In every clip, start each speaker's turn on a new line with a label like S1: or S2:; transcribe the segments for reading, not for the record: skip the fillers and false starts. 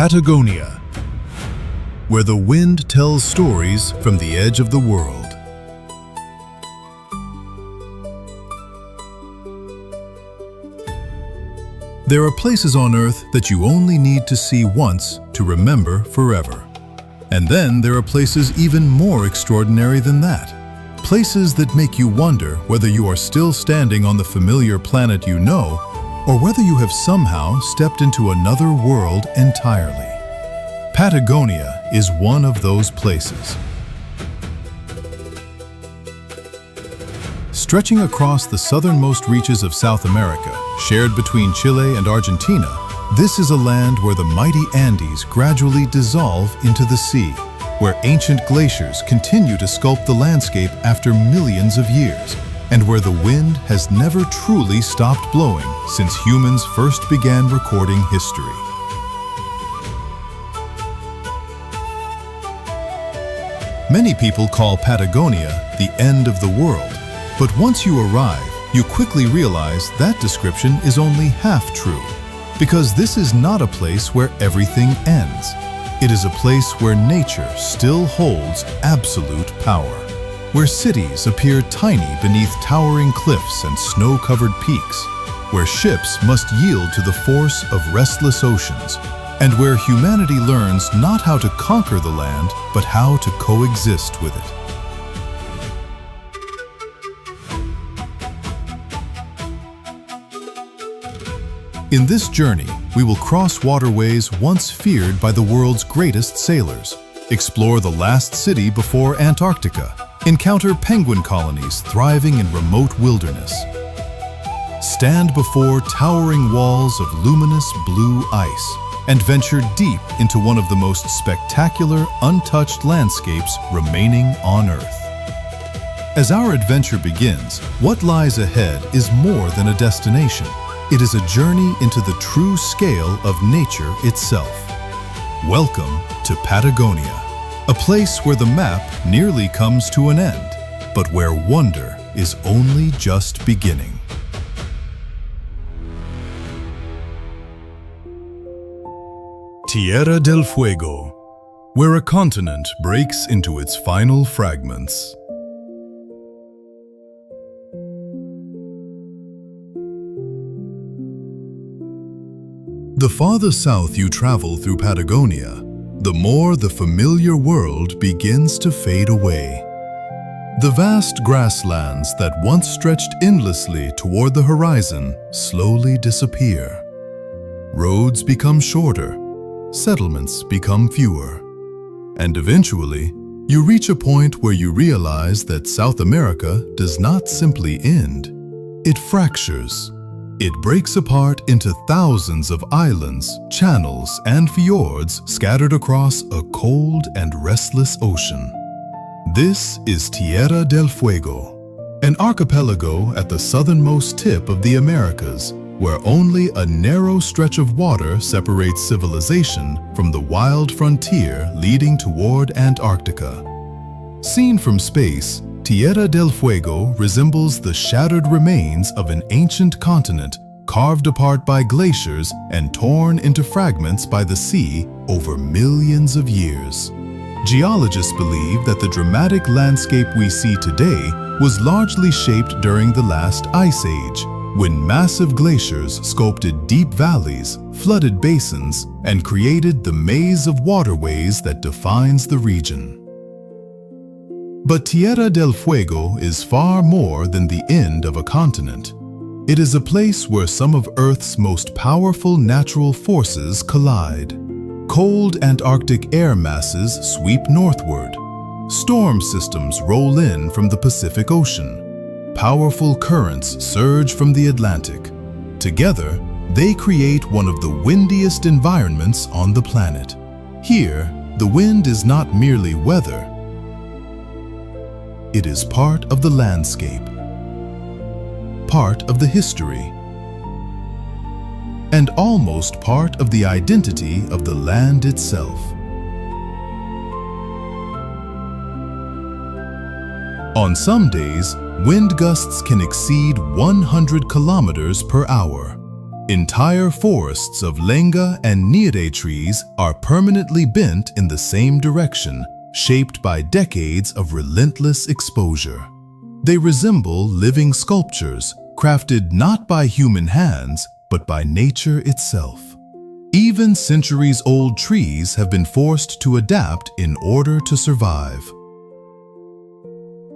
S1: Patagonia, where the wind tells stories from the edge of the world. There are places on Earth that you only need to see once to remember forever. And then there are places even more extraordinary than that. Places that make you wonder whether you are still standing on the familiar planet you know, or whether you have somehow stepped into another world entirely. Patagonia is one of those places. Stretching across the southernmost reaches of South America, shared between Chile and Argentina, this is a land where the mighty Andes gradually dissolve into the sea, where ancient glaciers continue to sculpt the landscape after millions of years, and where the wind has never truly stopped blowing since humans first began recording history. Many people call Patagonia the end of the world, but once you arrive, you quickly realize that description is only half true, because this is not a place where everything ends. It is a place where nature still holds absolute power, where cities appear tiny beneath towering cliffs and snow-covered peaks, where ships must yield to the force of restless oceans, and where humanity learns not how to conquer the land, but how to coexist with it. In this journey, we will cross waterways once feared by the world's greatest sailors, explore the last city before Antarctica, encounter penguin colonies thriving in remote wilderness, stand before towering walls of luminous blue ice, and venture deep into one of the most spectacular, untouched landscapes remaining on Earth. As our adventure begins, what lies ahead is more than a destination. It is a journey into the true scale of nature itself. Welcome to Patagonia, a place where the map nearly comes to an end, but where wonder is only just beginning. Tierra del Fuego, where a continent breaks into its final fragments. The farther south you travel through Patagonia, the more the familiar world begins to fade away. The vast grasslands that once stretched endlessly toward the horizon slowly disappear. Roads become shorter, settlements become fewer, and eventually, you reach a point where you realize that South America does not simply end. It fractures. It breaks apart into thousands of islands, channels, and fjords scattered across a cold and restless ocean. This is Tierra del Fuego, an archipelago at the southernmost tip of the Americas, where only a narrow stretch of water separates civilization from the wild frontier leading toward Antarctica. Seen from space, Tierra del Fuego resembles the shattered remains of an ancient continent carved apart by glaciers and torn into fragments by the sea over millions of years. Geologists believe that the dramatic landscape we see today was largely shaped during the last ice age, when massive glaciers sculpted deep valleys, flooded basins, and created the maze of waterways that defines the region. But Tierra del Fuego is far more than the end of a continent. It is a place where some of Earth's most powerful natural forces collide. Cold Antarctic air masses sweep northward. Storm systems roll in from the Pacific Ocean. Powerful currents surge from the Atlantic. Together, they create one of the windiest environments on the planet. Here, the wind is not merely weather. It is part of the landscape, part of the history, and almost part of the identity of the land itself. On some days, wind gusts can exceed 100 kilometers per hour. Entire forests of lenga and nire trees are permanently bent in the same direction, shaped by decades of relentless exposure. They resemble living sculptures, crafted not by human hands, but by nature itself. Even centuries-old trees have been forced to adapt in order to survive.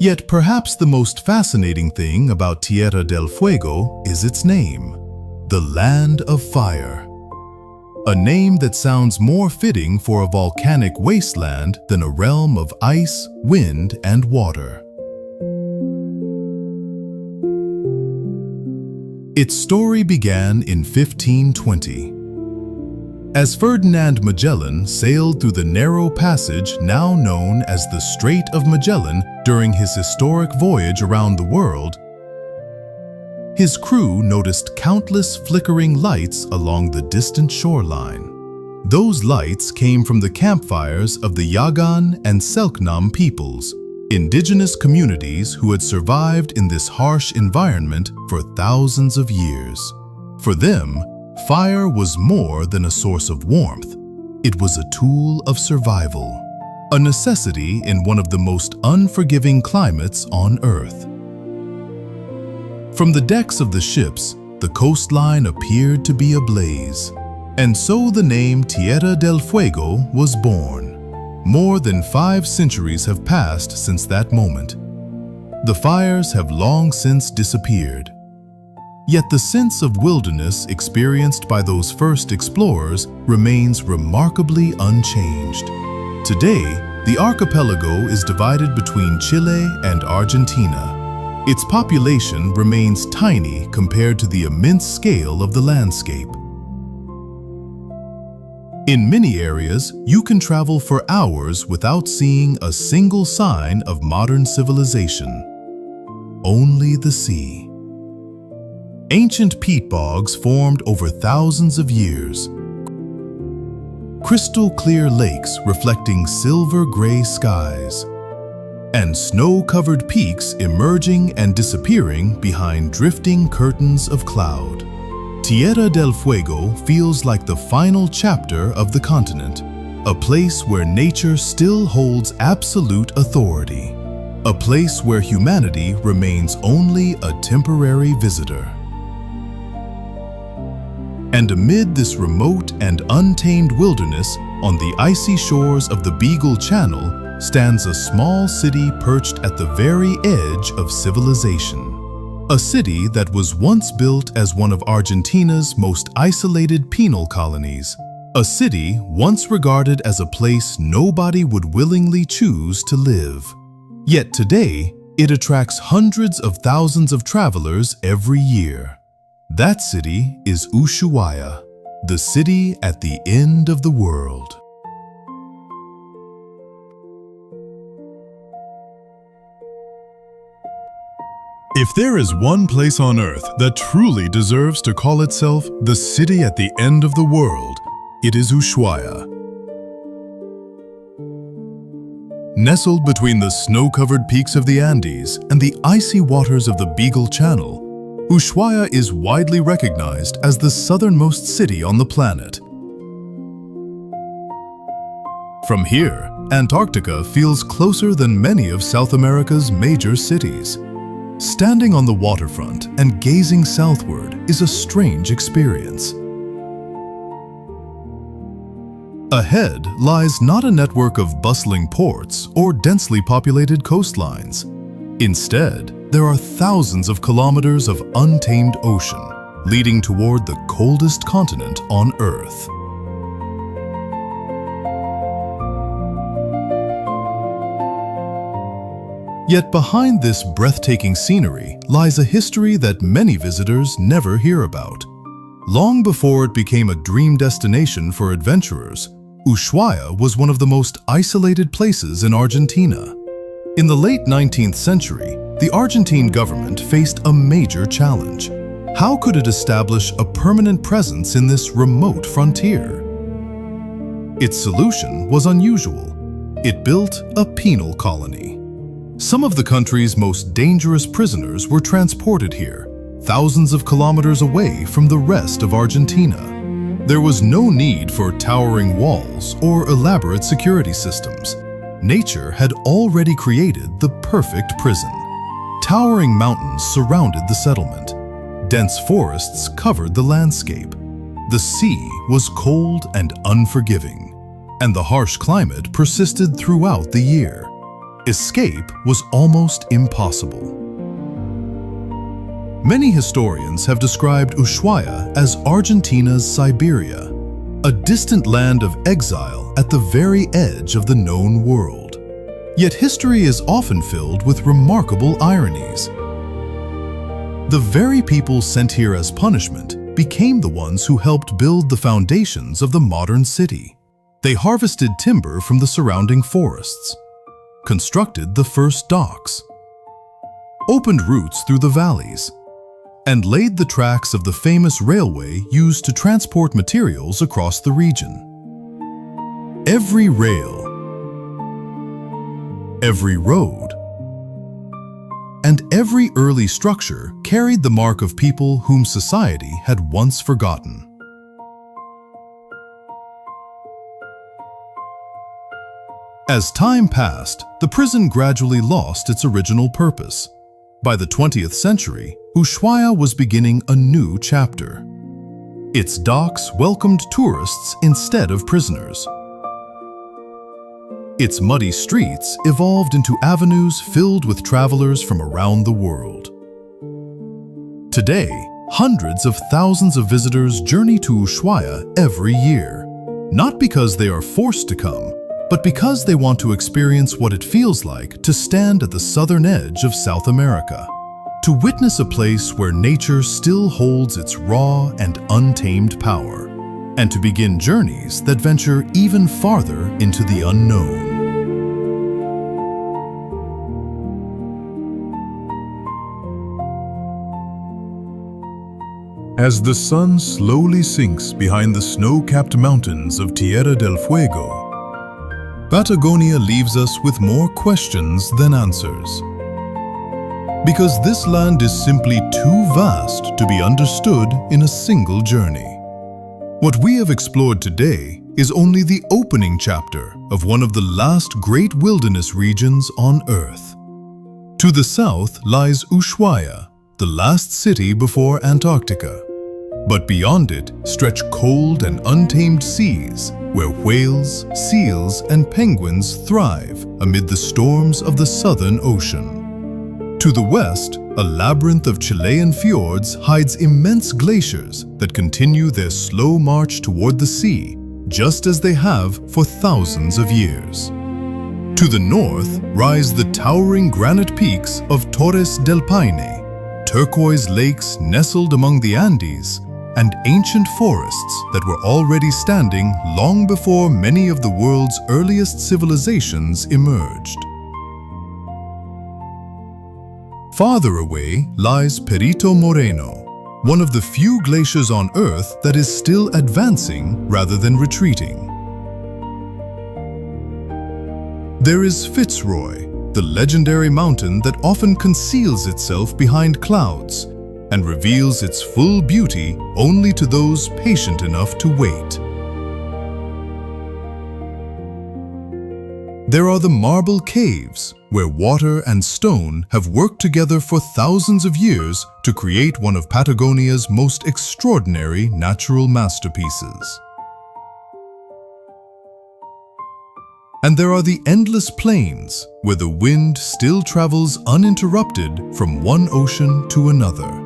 S1: Yet perhaps the most fascinating thing about Tierra del Fuego is its name, the Land of Fire. A name that sounds more fitting for a volcanic wasteland than a realm of ice, wind, and water. Its story began in 1520. As Ferdinand Magellan sailed through the narrow passage now known as the Strait of Magellan during his historic voyage around the world, his crew noticed countless flickering lights along the distant shoreline. Those lights came from the campfires of the Yagan and Selknam peoples, indigenous communities who had survived in this harsh environment for thousands of years. For them, fire was more than a source of warmth. It was a tool of survival, a necessity in one of the most unforgiving climates on Earth. From the decks of the ships, the coastline appeared to be ablaze, and so the name Tierra del Fuego was born. More than 5 centuries have passed since that moment. The fires have long since disappeared. Yet the sense of wilderness experienced by those first explorers remains remarkably unchanged. Today, the archipelago is divided between Chile and Argentina. Its population remains tiny compared to the immense scale of the landscape. In many areas, you can travel for hours without seeing a single sign of modern civilization. Only the sea. Ancient peat bogs formed over thousands of years. Crystal-clear lakes reflecting silver-gray skies. And snow-covered peaks emerging and disappearing behind drifting curtains of cloud. Tierra del Fuego feels like the final chapter of the continent, a place where nature still holds absolute authority, a place where humanity remains only a temporary visitor. And amid this remote and untamed wilderness, on the icy shores of the Beagle Channel, stands a small city perched at the very edge of civilization. A city that was once built as one of Argentina's most isolated penal colonies. A city once regarded as a place nobody would willingly choose to live. Yet today, it attracts hundreds of thousands of travelers every year. That city is Ushuaia, the city at the end of the world. If there is one place on Earth that truly deserves to call itself the city at the end of the world, it is Ushuaia. Nestled between the snow-covered peaks of the Andes and the icy waters of the Beagle Channel, Ushuaia is widely recognized as the southernmost city on the planet. From here, Antarctica feels closer than many of South America's major cities. Standing on the waterfront and gazing southward is a strange experience. Ahead lies not a network of bustling ports or densely populated coastlines. Instead, there are thousands of kilometers of untamed ocean, leading toward the coldest continent on Earth. Yet behind this breathtaking scenery lies a history that many visitors never hear about. Long before it became a dream destination for adventurers, Ushuaia was one of the most isolated places in Argentina. In the late 19th century, the Argentine government faced a major challenge. How could it establish a permanent presence in this remote frontier? Its solution was unusual. It built a penal colony. Some of the country's most dangerous prisoners were transported here, thousands of kilometers away from the rest of Argentina. There was no need for towering walls or elaborate security systems. Nature had already created the perfect prison. Towering mountains surrounded the settlement. Dense forests covered the landscape. The sea was cold and unforgiving, and the harsh climate persisted throughout the year. Escape was almost impossible. Many historians have described Ushuaia as Argentina's Siberia, a distant land of exile at the very edge of the known world. Yet history is often filled with remarkable ironies. The very people sent here as punishment became the ones who helped build the foundations of the modern city. They harvested timber from the surrounding forests, constructed the first docks, opened routes through the valleys, and laid the tracks of the famous railway used to transport materials across the region. Every rail, every road, and every early structure carried the mark of people whom society had once forgotten. As time passed, the prison gradually lost its original purpose. By the 20th century, Ushuaia was beginning a new chapter. Its docks welcomed tourists instead of prisoners. Its muddy streets evolved into avenues filled with travelers from around the world. Today, hundreds of thousands of visitors journey to Ushuaia every year, not because they are forced to come, but because they want to experience what it feels like to stand at the southern edge of South America, to witness a place where nature still holds its raw and untamed power, and to begin journeys that venture even farther into the unknown. As the sun slowly sinks behind the snow-capped mountains of Tierra del Fuego, Patagonia leaves us with more questions than answers. Because this land is simply too vast to be understood in a single journey. What we have explored today is only the opening chapter of one of the last great wilderness regions on Earth. To the south lies Ushuaia, the last city before Antarctica. But beyond it stretch cold and untamed seas where whales, seals, and penguins thrive amid the storms of the Southern Ocean. To the west, a labyrinth of Chilean fjords hides immense glaciers that continue their slow march toward the sea, just as they have for thousands of years. To the north rise the towering granite peaks of Torres del Paine, turquoise lakes nestled among the Andes, and ancient forests that were already standing long before many of the world's earliest civilizations emerged. Farther away lies Perito Moreno, one of the few glaciers on Earth that is still advancing rather than retreating. There is Fitz Roy, the legendary mountain that often conceals itself behind clouds and reveals its full beauty only to those patient enough to wait. There are the marble caves, where water and stone have worked together for thousands of years to create one of Patagonia's most extraordinary natural masterpieces. And there are the endless plains, where the wind still travels uninterrupted from one ocean to another.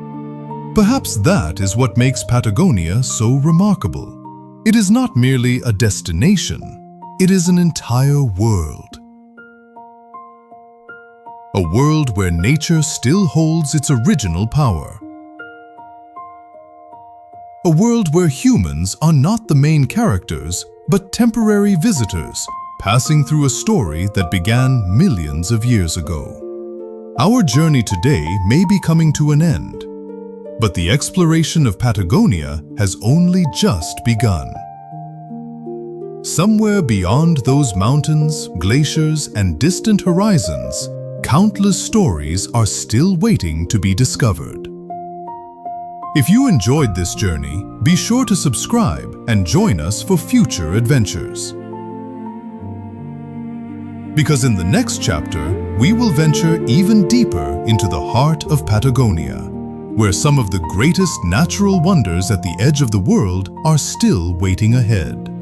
S1: Perhaps that is what makes Patagonia so remarkable. It is not merely a destination, it is an entire world. A world where nature still holds its original power. A world where humans are not the main characters, but temporary visitors, passing through a story that began millions of years ago. Our journey today may be coming to an end, but the exploration of Patagonia has only just begun. Somewhere beyond those mountains, glaciers, and distant horizons, countless stories are still waiting to be discovered. If you enjoyed this journey, be sure to subscribe and join us for future adventures. Because in the next chapter, we will venture even deeper into the heart of Patagonia, where some of the greatest natural wonders at the edge of the world are still waiting ahead.